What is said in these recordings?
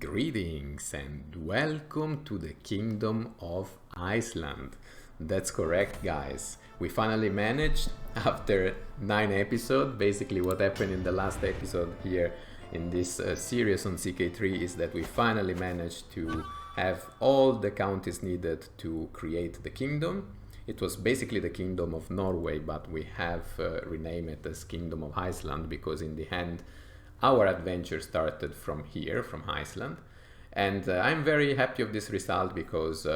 Greetings and welcome to the Kingdom of Iceland. That's correct, guys. We finally managed, after 9 episodes, basically what happened in the last episode here in this series on CK3 is that we finally managed to have all the counties needed to create the kingdom. It was basically the Kingdom of Norway, but we have renamed it as Kingdom of Iceland because in the end our adventure started from here, from Iceland. And I'm very happy of this result because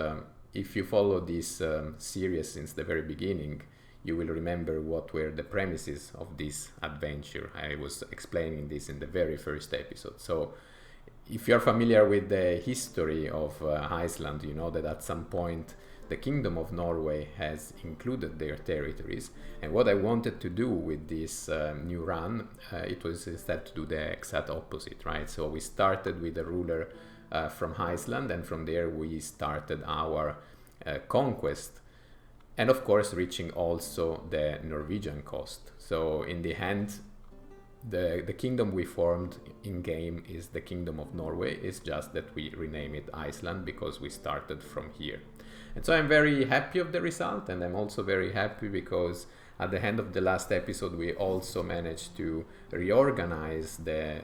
if you follow this series since the very beginning, you will remember what were the premises of this adventure. I was explaining this in the very first episode. So if you're familiar with the history of Iceland, you know that at some point the Kingdom of Norway has included their territories. And what I wanted to do with this new run, it was instead to do the exact opposite, right? So we started with a ruler from Iceland, and from there we started our conquest. And of course, reaching also the Norwegian coast. So in the end, the kingdom we formed in game is the Kingdom of Norway. It's just that we rename it Iceland because we started from here. And so I'm very happy of the result, and I'm also very happy because at the end of the last episode we also managed to reorganize the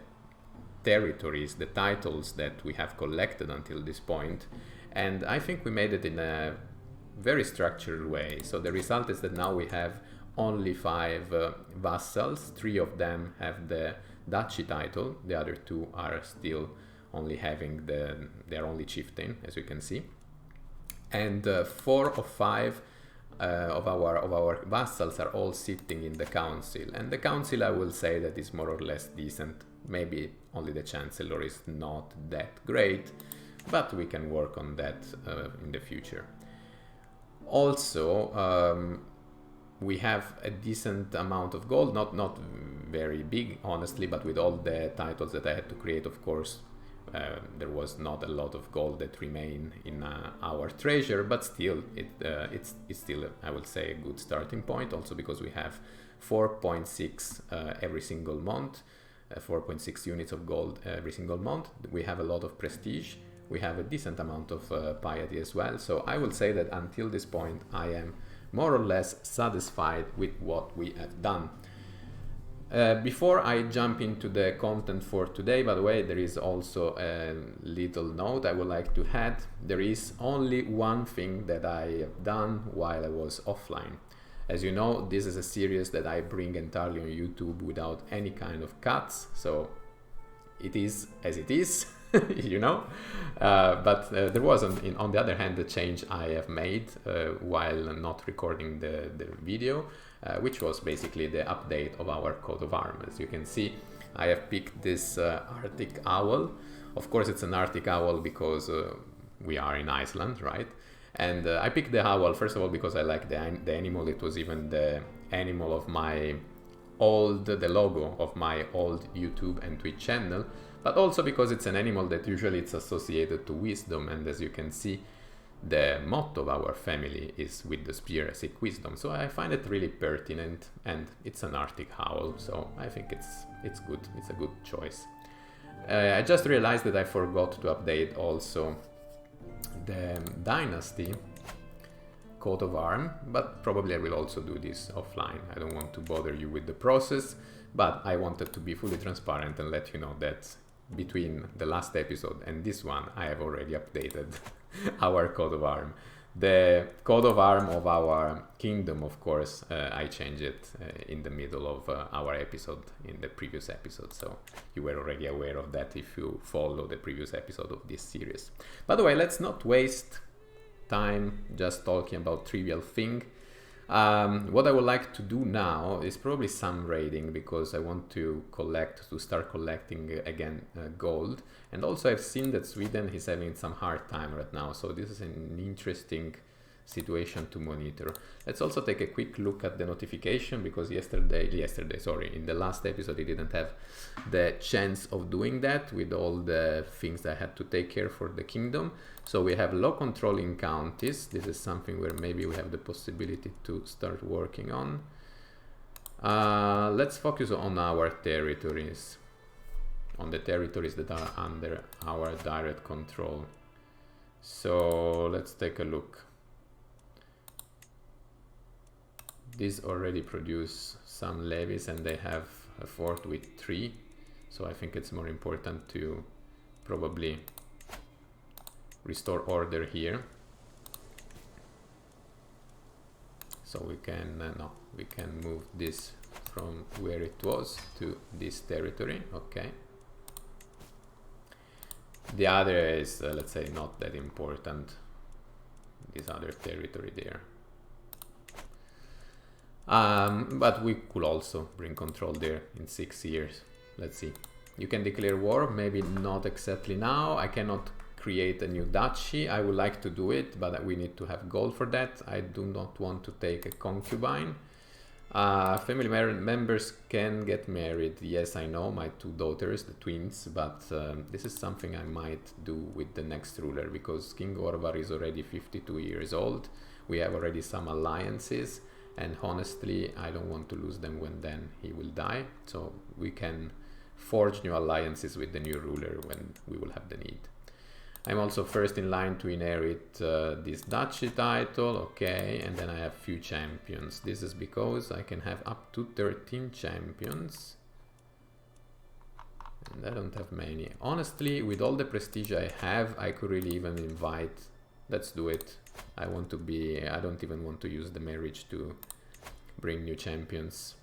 territories, the titles that we have collected until this point, and I think we made it in a very structured way. So the result is that now we have only 5 vassals. 3 of them have the duchy title, the other 2 are still only having they're only chieftain, as you can see. And 4 of 5 of our vassals are all sitting in the council. And the council, I will say that is more or less decent. Maybe only the chancellor is not that great, but we can work on that in the future. Also, we have a decent amount of gold, not very big, honestly, but with all the titles that I had to create, of course, there was not a lot of gold that remain in our treasure, but still, it's still, I would say, a good starting point. Also because we have 4.6 every single month, 4.6 units of gold every single month. We have a lot of prestige. We have a decent amount of piety as well. So I will say that until this point, I am more or less satisfied with what we have done. Before I jump into the content for today, by the way, there is also a little note I would like to add. There is only one thing that I have done while I was offline. As you know, this is a series that I bring entirely on YouTube without any kind of cuts, so it is as it is, you know. But there was, on the other hand, the change I have made while not recording the video. Which was basically the update of our coat of arms. As you can see, I have picked this Arctic owl. Of course, it's an Arctic owl because we are in Iceland, right? And I picked the owl, first of all, because I like the animal. It was even the animal of the logo of my old YouTube and Twitch channel, but also because it's an animal that usually it's associated to wisdom, and as you can see, the motto of our family is with the spear seek wisdom. So I find it really pertinent, and it's an Arctic owl, so I think it's good. It's a good choice. I just realized that I forgot to update also the dynasty coat of arm, but probably I will also do this offline. I don't want to bother you with the process, but I wanted to be fully transparent and let you know that between the last episode and this one, I have already updated our coat of arm. The coat of arm of our kingdom, of course, I changed it in the middle of our episode, in the previous episode, so you were already aware of that if you follow the previous episode of this series. By the way, let's not waste time just talking about trivial thing. What I would like to do now is probably some raiding, because I want to start collecting again gold. And also I've seen that Sweden is having some hard time right now, so this is an interesting situation to monitor. Let's also take a quick look at the notification, because in the last episode I didn't have the chance of doing that with all the things that I had to take care for the kingdom. So we have low controlling counties. This is something where maybe we have the possibility to start working on. Let's focus on our territories. on the territories that are under our direct control. So let's take a look. These already produce some levies and they have a fort with 3. So I think it's more important to probably restore order here. So we can we can move this from where it was to this territory. Okay. The other is let's say not that important. This other territory there. But we could also bring control there in 6 years. Let's see. You can declare war, maybe not exactly now. I cannot create a new duchy. I would like to do it, but we need to have gold for that. I do not want to take a concubine. Family members can get married. Yes, I know, my 2 daughters, the twins, but this is something I might do with the next ruler, because King Orvar is already 52 years old. We have already some alliances, and honestly, I don't want to lose them when then he will die. So we can forge new alliances with the new ruler when we will have the need. I'm also first in line to inherit this duchy title, okay, and then I have few champions. This is because I can have up to 13 champions. And I don't have many. Honestly, with all the prestige I have, I could really even invite. Let's do it. I don't even want to use the marriage to bring new champions.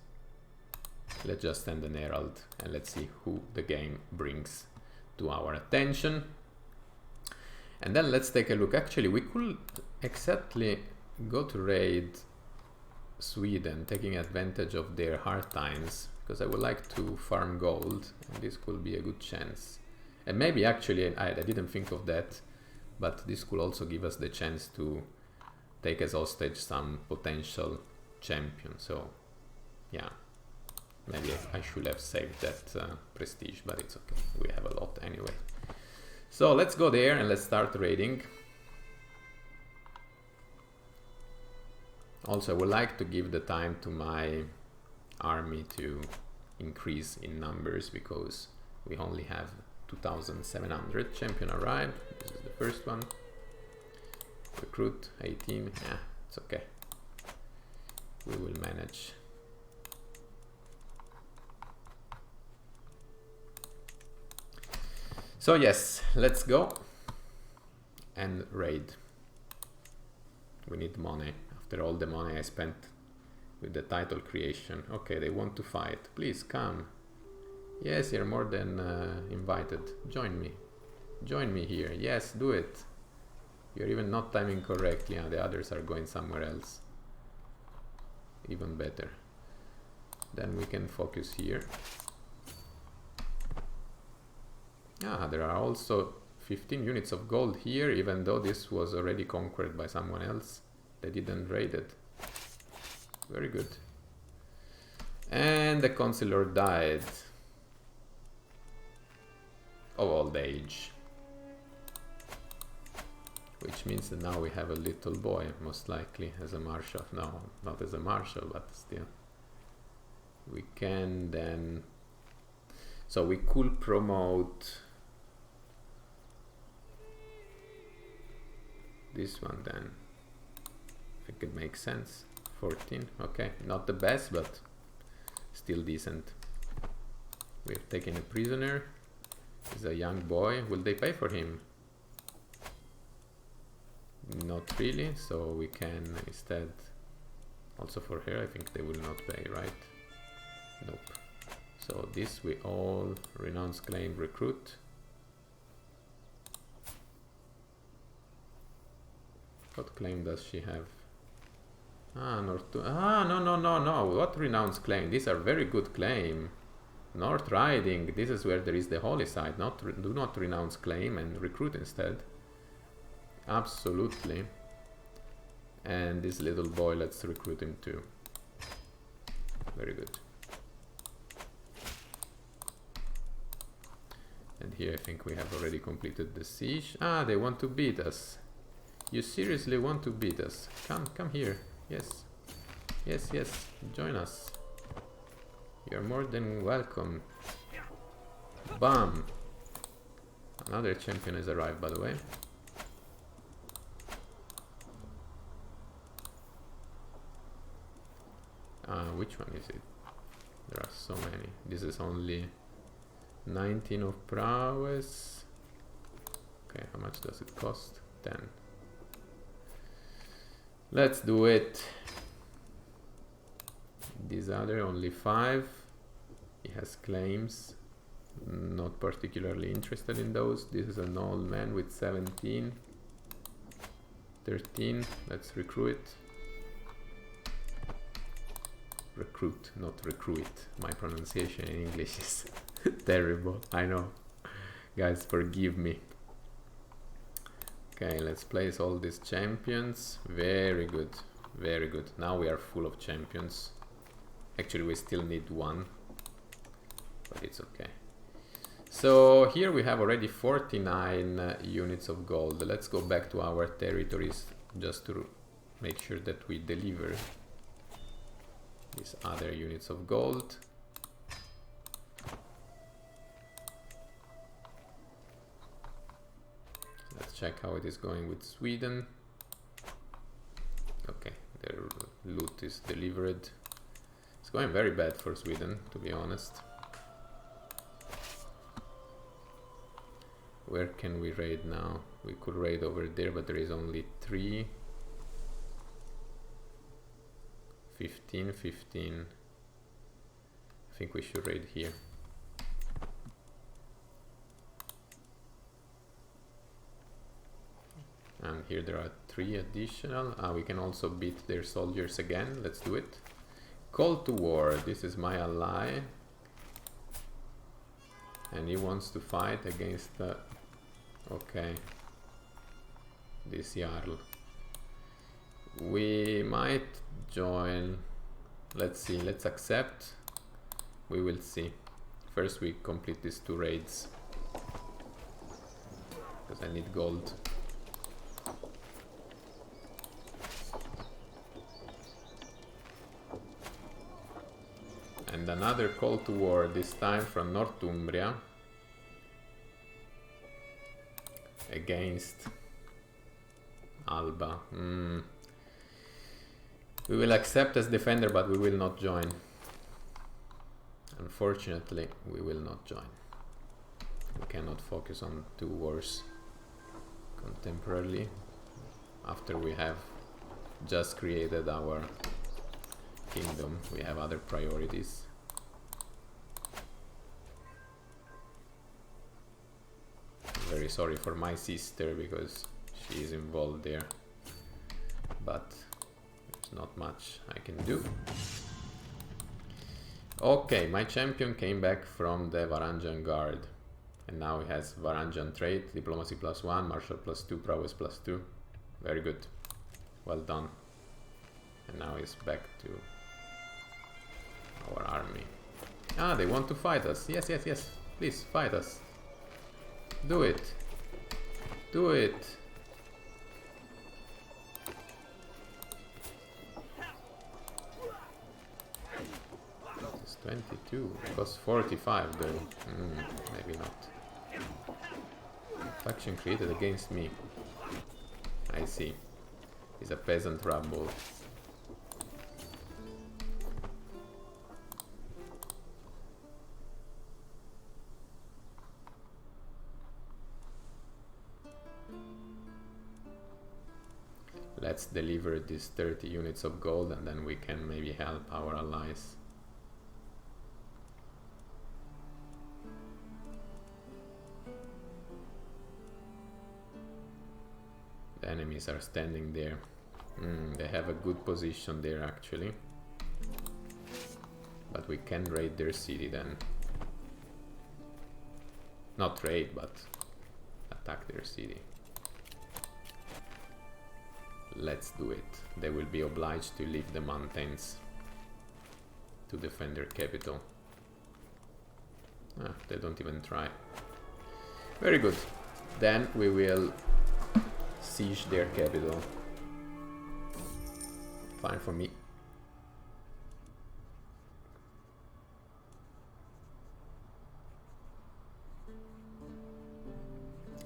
Let's just send an herald and let's see who the game brings to our attention. And then let's take a look. Actually, we could exactly go to raid Sweden, taking advantage of their hard times, because I would like to farm gold, and this could be a good chance. And maybe actually, I didn't think of that, but this could also give us the chance to take as hostage some potential champion. So, yeah, maybe I should have saved that prestige, but it's okay. We have a lot anyway. So let's go there and let's start raiding. Also, I would like to give the time to my army to increase in numbers, because we only have 2,700. Champion arrived. This is the first one. Recruit 18. Yeah, it's okay. We will manage. So yes, let's go and raid. We need money. After all the money I spent with the title creation. Okay, they want to fight. Please come. Yes, you're more than invited. Join me. Join me here. Yes, do it. You're even not timing correctly. Yeah, the others are going somewhere else. Even better. Then we can focus here. Ah, there are also 15 units of gold here, even though this was already conquered by someone else. They didn't raid it. Very good. And the consular died of old age. Which means that now we have a little boy, most likely, as a marshal. No, not as a marshal, but still. We can then... So we could promote... this one then. I think it makes sense. 14, okay, not the best, but still decent. We're taking a prisoner. He's a young boy. Will they pay for him? Not really, so we can instead, also for her, I think they will not pay, right? Nope. So this we all renounce claim recruit. What claim does she have? Ah, no. What renounce claim? These are very good claim. North Riding. This is where there is the holy site. Do not renounce claim and recruit instead. Absolutely. And this little boy, let's recruit him too. Very good. And here I think we have already completed the siege. Ah, they want to beat us. You seriously want to beat us? Come here. Yes. Yes. Join us. You're more than welcome. Bam! Another champion has arrived, by the way. Which one is it? There are so many. This is only 19 of prowess. Okay, how much does it cost? 10. Let's do it. This other only 5. He has claims. Not particularly interested in those. This is an old man with 17. 13. Let's recruit. Recruit, not recruit. My pronunciation in English is terrible. I know. Guys, forgive me. Okay, let's place all these champions. Very good. Very good. Now we are full of champions. Actually, we still need one. But it's okay. So here we have already 49 units of gold. Let's go back to our territories just to make sure that we deliver these other units of gold. Let's check how it is going with Sweden. Okay, their loot is delivered. It's going very bad for Sweden, to be honest. Where can we raid now? We could raid over there, but there is only 3. 15. I think we should raid here. And here there are 3 additional. We can also beat their soldiers again. Let's do it. Call to war. This is my ally. And he wants to fight against the... Okay. This Jarl. We might join. Let's see. Let's accept. We will see. First we complete these 2 raids. Because I need gold. And another call to war, this time from Northumbria. Against Alba. We will accept as defender, but we will not join. Unfortunately, we will not join. We cannot focus on 2 wars contemporarily after we have just created our kingdom. We have other priorities. I'm very sorry for my sister because she is involved there, but there's not much I can do. Okay, my champion came back from the Varangian Guard and now he has Varangian trait, diplomacy +1, martial +2, prowess +2. Very good, well done. And now he's back to our army. They want to fight us. Yes, please fight us. Do it. Do it. It's 22. It costs 45 though. Maybe not. Faction created against me. I see. He's a peasant rabble. Let's deliver these 30 units of gold and then we can maybe help our allies. The enemies are standing there. They have a good position there actually. But we can raid their city then. Not raid, but attack their city. Let's do it. They will be obliged to leave the mountains to defend their capital. They don't even try. Very good. Then we will siege their capital. Fine for me.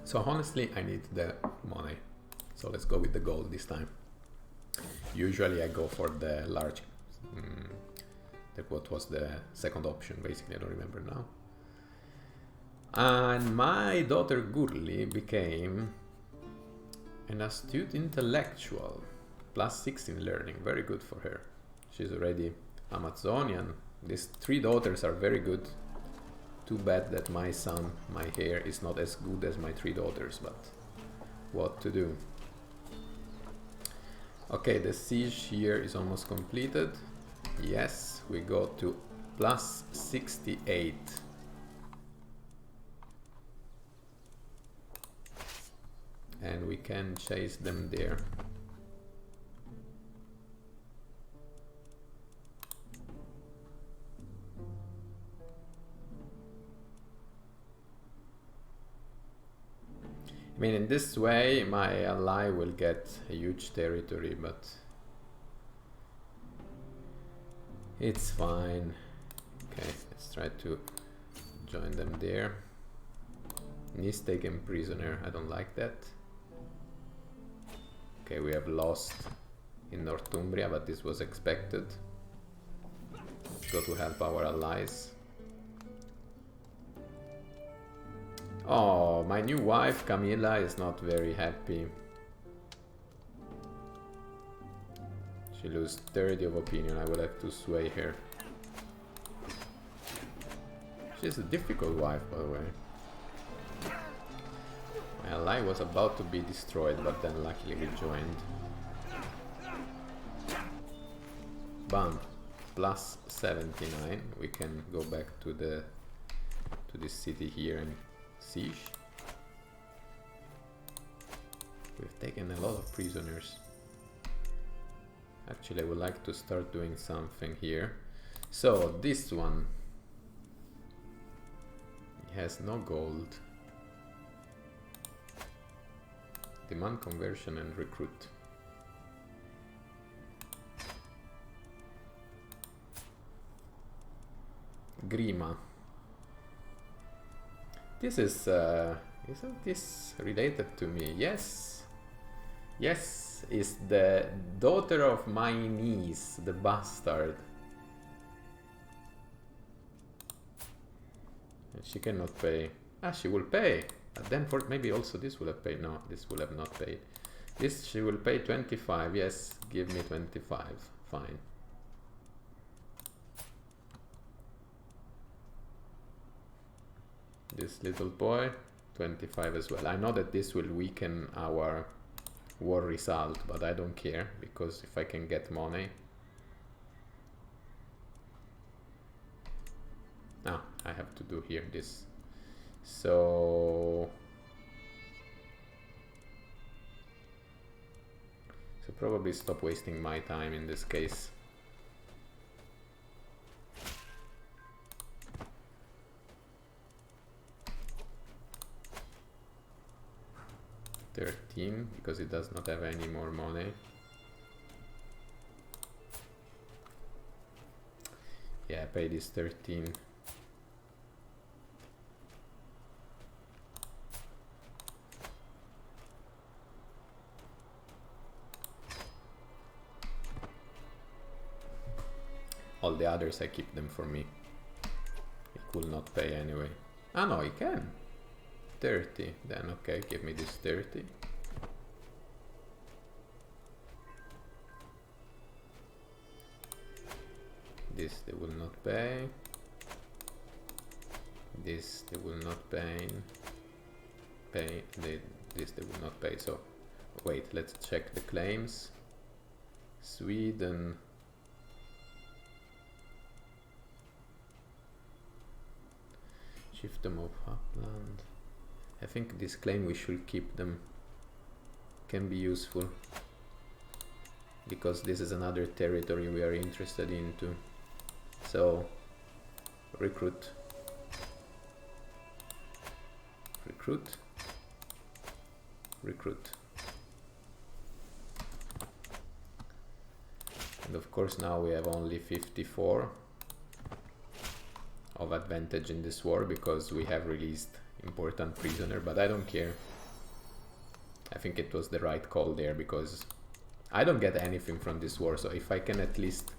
So honestly, I need the money. So let's go with the gold this time. Usually I go for the large, what was the second option, basically, I don't remember now. And my daughter Gurli became an astute intellectual, +6 in learning, very good for her. She's already Amazonian. These 3 daughters are very good. Too bad that my son, my heir, is not as good as my 3 daughters, but what to do? Okay, the siege here is almost completed. Yes, we go to +68. And we can chase them there. I mean, in this way, my ally will get a huge territory, but it's fine. Okay, let's try to join them there. Nis taken prisoner, I don't like that. Okay, we have lost in Northumbria, but this was expected. Let's go to help our allies. Oh, my new wife Camilla is not very happy. She loses 30 of opinion. I would have to sway her. She's a difficult wife, by the way. My ally was about to be destroyed, but then luckily we joined. Bam, +79. We can go back to this city here and siege. We've taken a lot of prisoners. Actually, I would like to start doing something here. So this one, he has no gold. Demand conversion and recruit. Grima. This is, isn't this related to me? Yes. Yes, is the daughter of my niece, the bastard. And she cannot pay. Ah, she will pay. But then for maybe also this will have paid. No, this will have not paid. This she will pay 25. Yes, give me 25. Fine. This little boy, 25 as well. I know that this will weaken our war result, but I don't care, because if I can get money... Ah, I have to do here this. So probably stop wasting my time in this case. $13 because it does not have any more money. Yeah, pay this 13. All the others I keep them for me. It will not pay anyway. Ah no, it can. 30. Then okay, give me this 30. This they will not pay. This they will not pay. This they will not pay. So wait, let's check the claims. Sweden. Shift them of upland. I think this claim we should keep them. Can be useful. Because this is another territory we are interested into. So recruit. Recruit. Recruit. And of course now we have only 54 of advantage in this war because we have released important prisoner, but I don't care. I think it was the right call there, because I don't get anything from this war, so if I can at least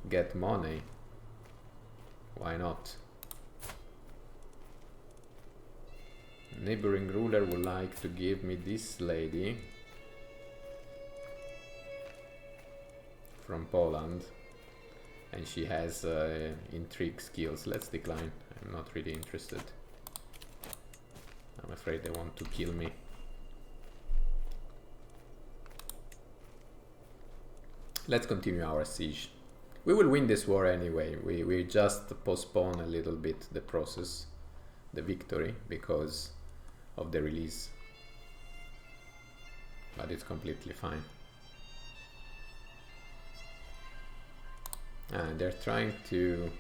get money, why not? Neighboring ruler would like to give me this lady from Poland, and she has intrigue skills. Let's decline. I'm not really interested. I'm afraid they want to kill me. Let's continue our siege. We will win this war anyway. We just postpone a little bit the process, the victory, because of the release. But it's completely fine. And they're trying to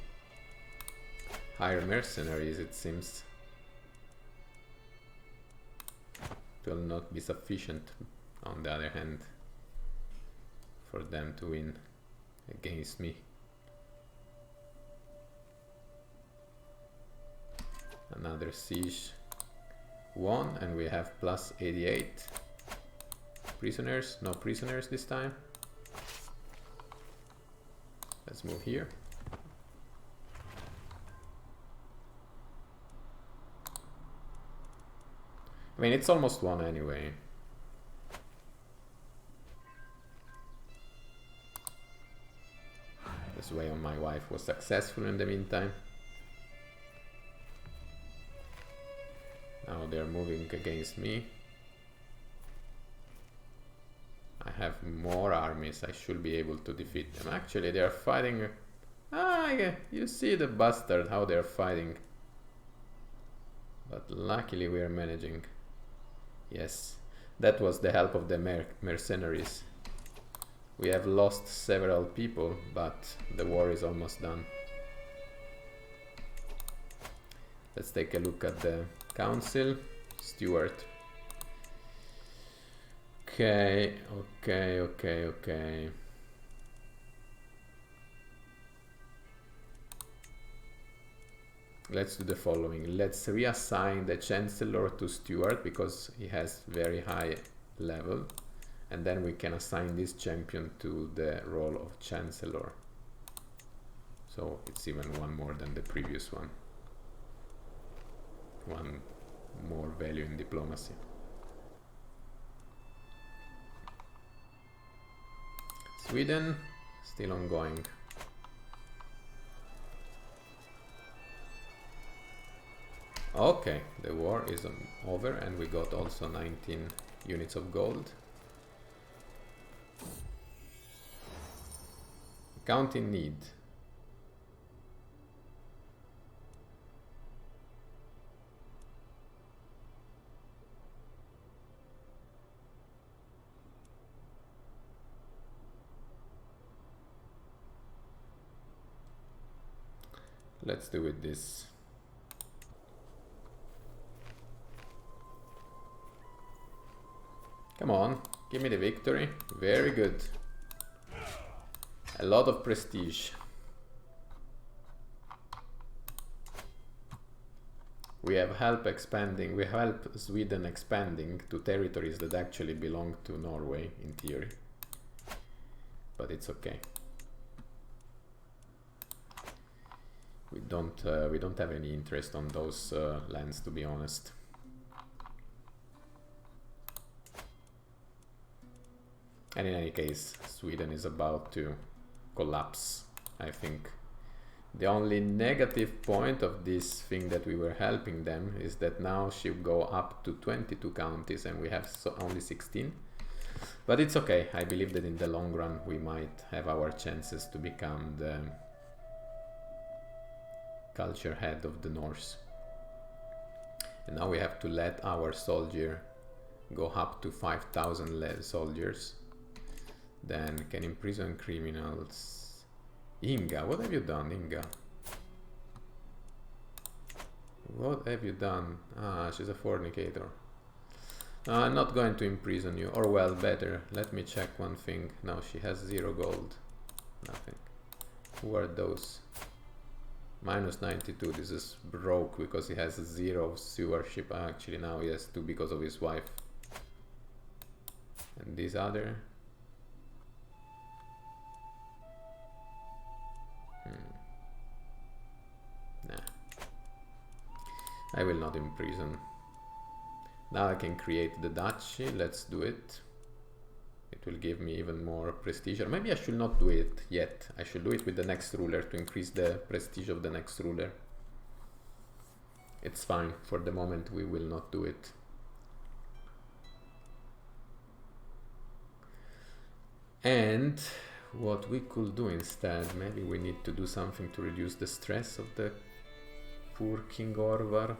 hire mercenaries, it seems. It will not be sufficient, on the other hand, for them to win against me. Another siege won, and we have plus 88 prisoners. No prisoners this time. Let's move here. I mean, it's almost won anyway. This way on my wife was successful in the meantime. Now they're moving against me. I have more armies. I should be able to defeat them. Actually, they are fighting. Ah, yeah, you see the bastard how they're fighting. But luckily we are managing. Yes, that was the help of the mercenaries. We have lost several people, but the war is almost done. Let's take a look at the council. Stuart. Okay. Let's do the following. Let's reassign the Chancellor to Stuart, because he has very high level. And then we can assign this champion to the role of Chancellor. So it's even one more than the previous one. One more value in diplomacy. Sweden, still ongoing. Okay, the war is over, and we got also 19 units of gold. Count in need. Let's do it this. Come on, give me the victory. Very good. A lot of prestige. We have help expanding. We help Sweden expanding to territories that actually belong to Norway in theory. But it's okay. We don't have any interest on those lands, to be honest. And in any case, Sweden is about to collapse, I think. The only negative point of this thing that we were helping them is that now she'll go up to 22 counties and we have only 16. But it's okay. I believe that in the long run we might have our chances to become the culture head of the Norse. And now we have to let our soldier go up to 5,000 soldiers. Then can imprison criminals. Inga, what have you done, Inga? What have you done? Ah, she's a fornicator. I'm not going to imprison you. Or well, better. Let me check one thing. Now she has 0 gold. Nothing. Who are those? Minus 92. This is broke because he has 0 sewership. Actually now he has 2 because of his wife. And this other. Nah. I will not imprison. Now I can create the duchy. Let's do it. It will give me even more prestige. Or maybe I should not do it yet. I should do it with the next ruler to increase the prestige of the next ruler. It's fine. For the moment we will not do it. And what we could do instead, maybe we need to do something to reduce the stress of the poor King Orvar.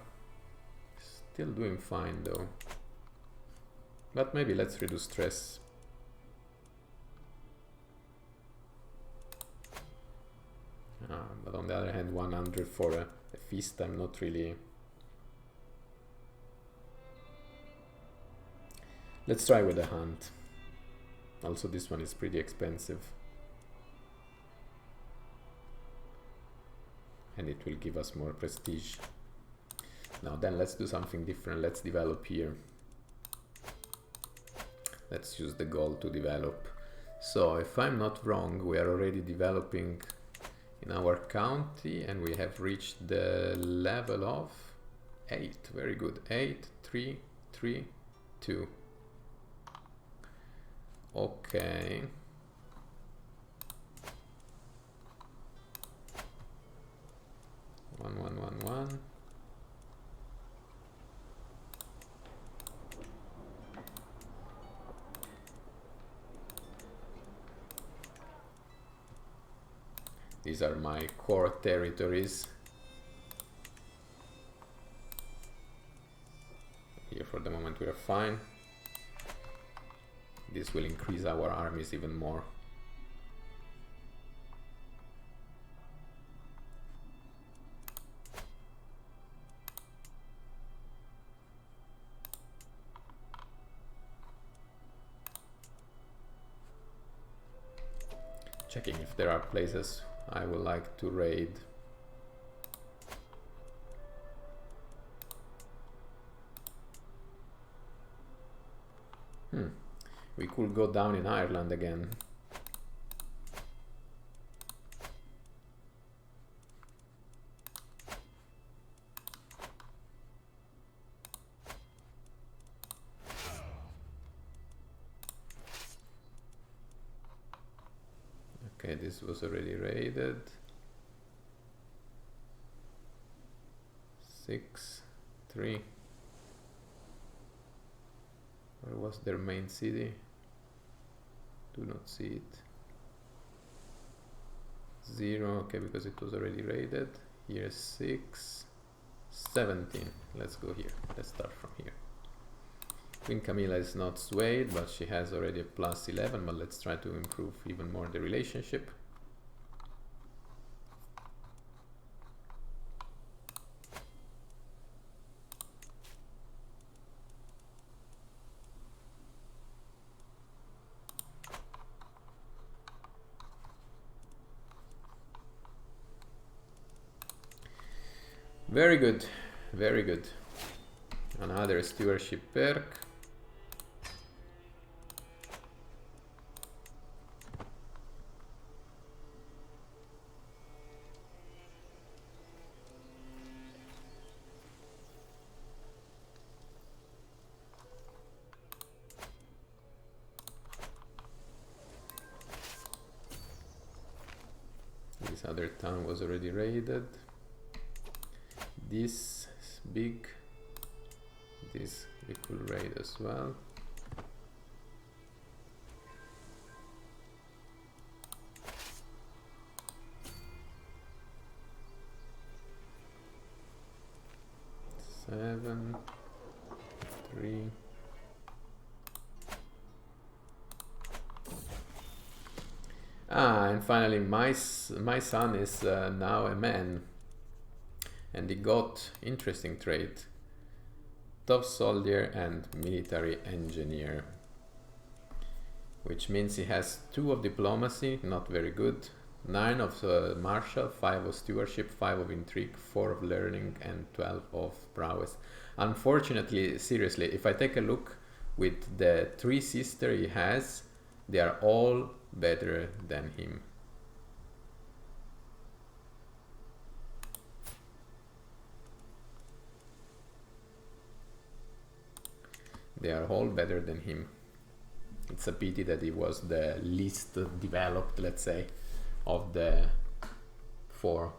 Still doing fine though. But maybe let's reduce stress. But on the other hand, 100 for a feast, I'm not really... Let's try with a hunt. Also, this one is pretty expensive. And it will give us more prestige. Now then, let's do something different. Let's develop here. Let's use the gold to develop. So, if I'm not wrong, we are already developing in our county, and we have reached the level of 8. Very good. 8, 3, 3, 2. Okay. One. These are my core territories. Here for the moment we are fine. This will increase our armies even more. Checking if there are places I would like to raid. We could go down in Ireland again. Okay, this was already raided. 6, 3. Where was their main city? Do not see it. 0, okay, because it was already raided. Here 6, 17. Let's go here. Let's start from here. Queen Camilla is not swayed, but she has already a plus 11, but let's try to improve even more the relationship. Very good, very good. Another stewardship perk. This other town was already raided. This is big. This we could raid as well. Seven, 3. And finally my son is now a man. And he got interesting trait, tough soldier and military engineer, which means he has 2 of diplomacy, not very good, 9 of martial, 5 of stewardship, 5 of intrigue, 4 of learning, and 12 of prowess. Unfortunately, seriously, if I take a look with the 3 sisters he has, they are all better than him. They are all better than him. It's a pity that he was the least developed, let's say, of the 4.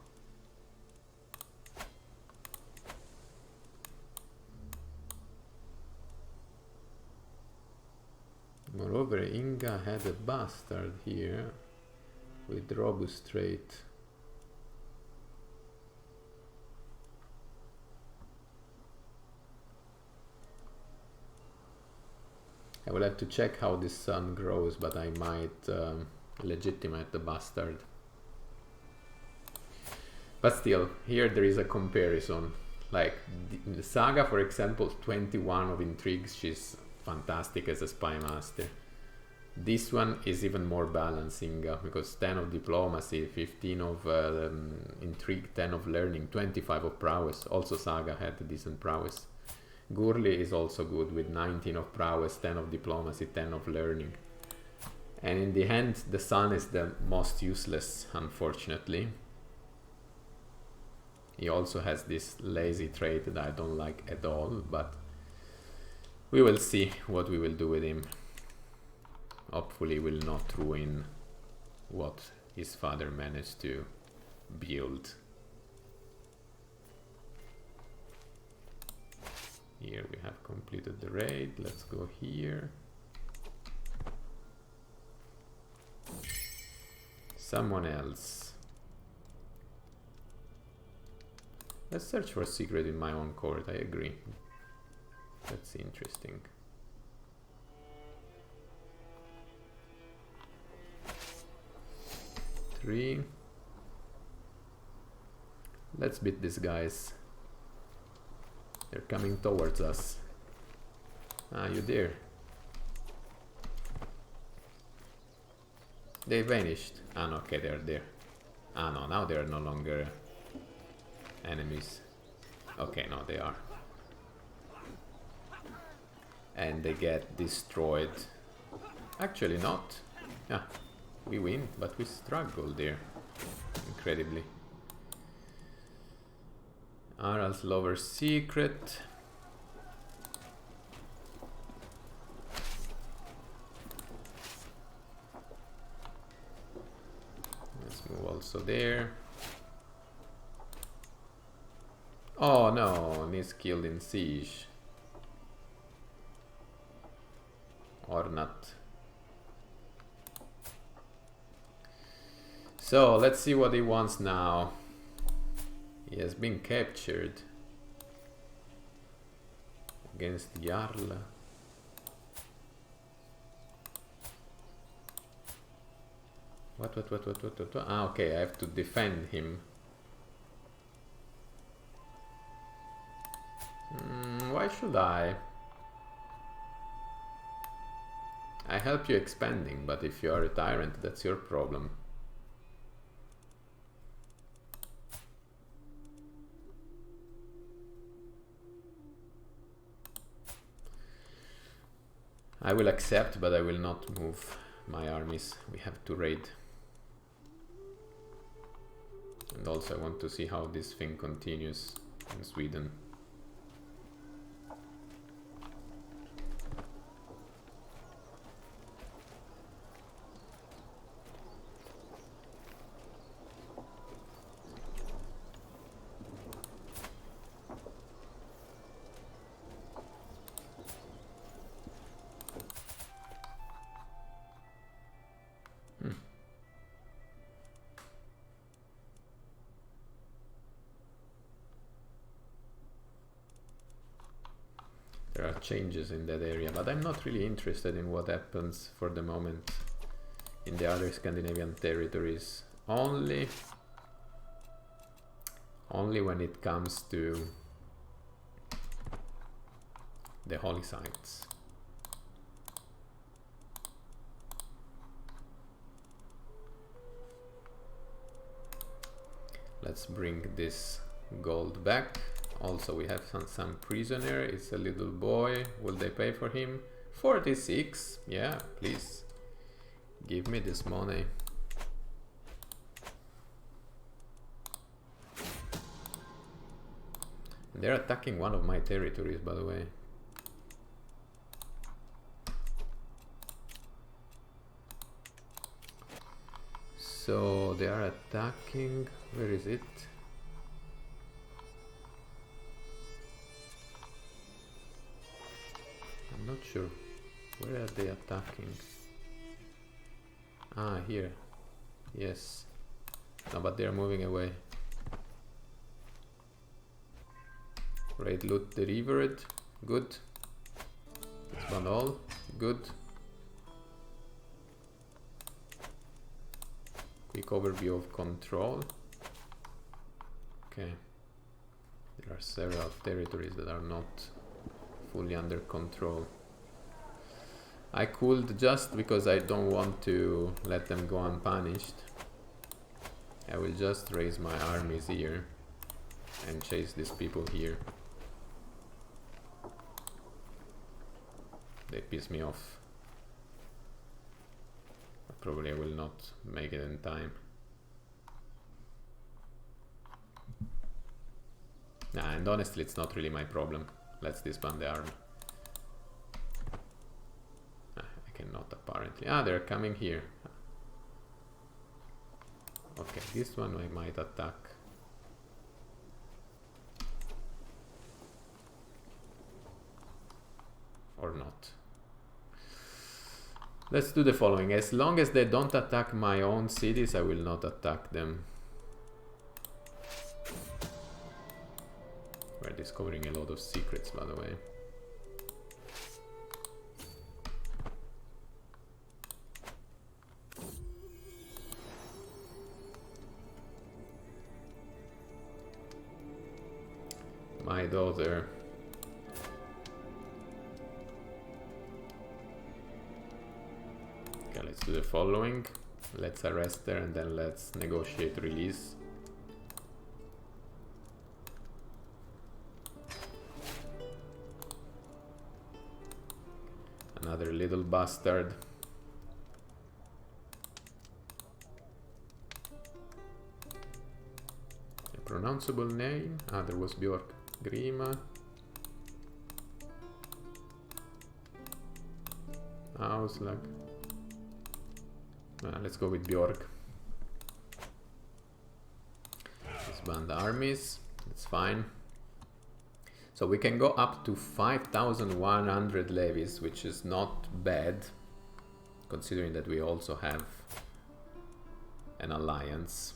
Moreover, Inga had a bastard here with robust trait. I will have to check how this son grows, but I might legitimate the bastard. But still, here there is a comparison. Like the Saga, for example, 21 of intrigues, she's fantastic as a spy master. This one is even more balancing because 10 of diplomacy, 15 of intrigue, 10 of learning, 25 of prowess. Also Saga had decent prowess. Gurli is also good with 19 of prowess, 10 of diplomacy, 10 of learning. And in the end, the son is the most useless, unfortunately. He also has this lazy trait that I don't like at all, but we will see what we will do with him. Hopefully will not ruin what his father managed to build. Here we have completed the raid. Let's go here. Someone else. Let's search for a secret in my own court, I agree. That's interesting. Three. Let's beat these guys. They're coming towards us. Ah, you there? They vanished. Ah, no, okay, they're there. Ah, no, now they're no longer enemies. Okay, no, they are. And they get destroyed. Actually not. Yeah, we win, but we struggle there. Incredibly. Aral's lover's secret. Let's move also there. Oh no, he's killed in siege. Or not. So let's see what he wants now. He has been captured against Jarl. What? Ah, okay, I have to defend him. Why should I? I help you expanding, but if you are a tyrant, that's your problem. I will accept, but I will not move my armies. We have to raid. And also I want to see how this thing continues in Sweden. There are changes in that area, but I'm not really interested in what happens for the moment in the other Scandinavian territories. Only when it comes to the holy sites. Let's bring this gold back. Also we have some prisoner. It's a little boy. Will they pay for him? 46. Yeah, please give me this money. They're attacking one of my territories, by the way. So they are attacking. Where is it? I'm not sure. Where are they attacking? Ah, here. Yes. No, but they're moving away. Raid loot delivered. Good. This one all. Good. Quick overview of control. Okay. There are several territories that are not fully under control. I could, just because I don't want to let them go unpunished, I will just raise my armies here and chase these people here. They piss me off. Probably I will not make it in time. Nah, and honestly it's not really my problem. Let's disband the army. I cannot apparently. Ah, they're coming here. Okay, this one I might attack. Or not. Let's do the following. As long as they don't attack my own cities, I will not attack them. We're discovering a lot of secrets, by the way. My daughter. Okay, let's do the following. Let's arrest her and then let's negotiate release. Another little bastard. A pronounceable name. Ah, there was Bjork. Grima. Auslag. Let's go with Bjork. Disband armies. That's fine. So we can go up to 5,100 levies, which is not bad, considering that we also have an alliance.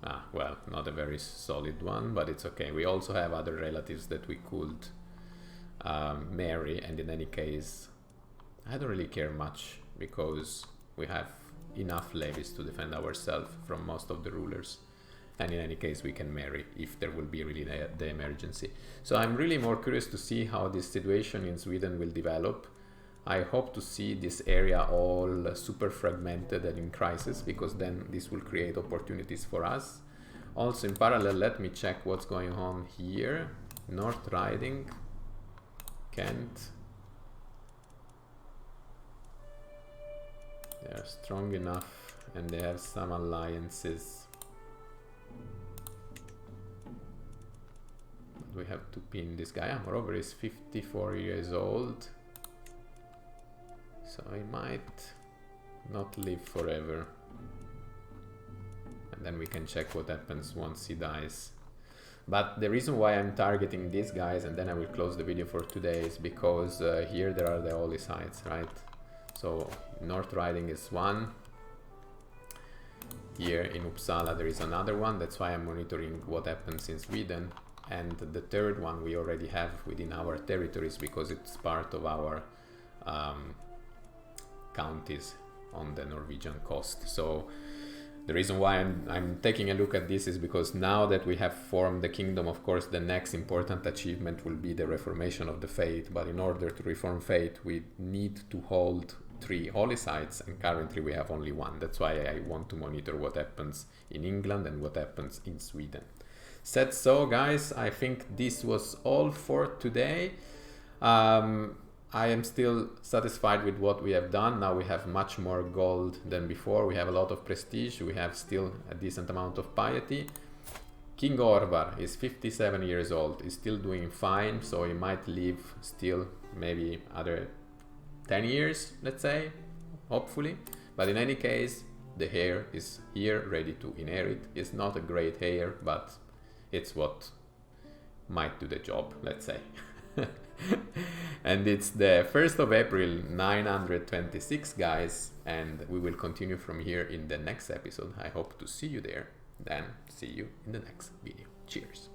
Ah, well, not a very solid one, but it's okay. We also have other relatives that we could marry, and in any case, I don't really care much because we have enough levies to defend ourselves from most of the rulers. And in any case, we can marry if there will be really the emergency. So I'm really more curious to see how this situation in Sweden will develop. I hope to see this area all super fragmented and in crisis, because then this will create opportunities for us. Also in parallel, let me check what's going on here. North Riding, Kent. They are strong enough and they have some alliances. We have to pin this guy. Moreover, he's 54 years old, so he might not live forever. And then we can check what happens once he dies. But the reason why I'm targeting these guys, and then I will close the video for today, is because here there are the holy sites, right? So North Riding is one. Here in Uppsala there is another one. That's why I'm monitoring what happens in Sweden. And the third one we already have within our territories because it's part of our counties on the Norwegian coast. So the reason why I'm taking a look at this is because now that we have formed the kingdom, of course, the next important achievement will be the reformation of the faith. But in order to reform faith, we need to hold 3 holy sites, and currently we have only 1. That's why I want to monitor what happens in England and what happens in Sweden. Said so, guys, I think this was all for today. I am still satisfied with what we have done. Now we have much more gold than before. We have a lot of prestige. We have still a decent amount of piety. King Orvar is 57 years old. He's still doing fine, so he might live still maybe other 10 years, let's say, hopefully. But in any case, the heir is here, ready to inherit. It's not a great heir, but it's what might do the job, let's say. And it's the 1st of April 926, guys, and we will continue from here in the next episode. I hope to see you there. Then see you in the next video. Cheers.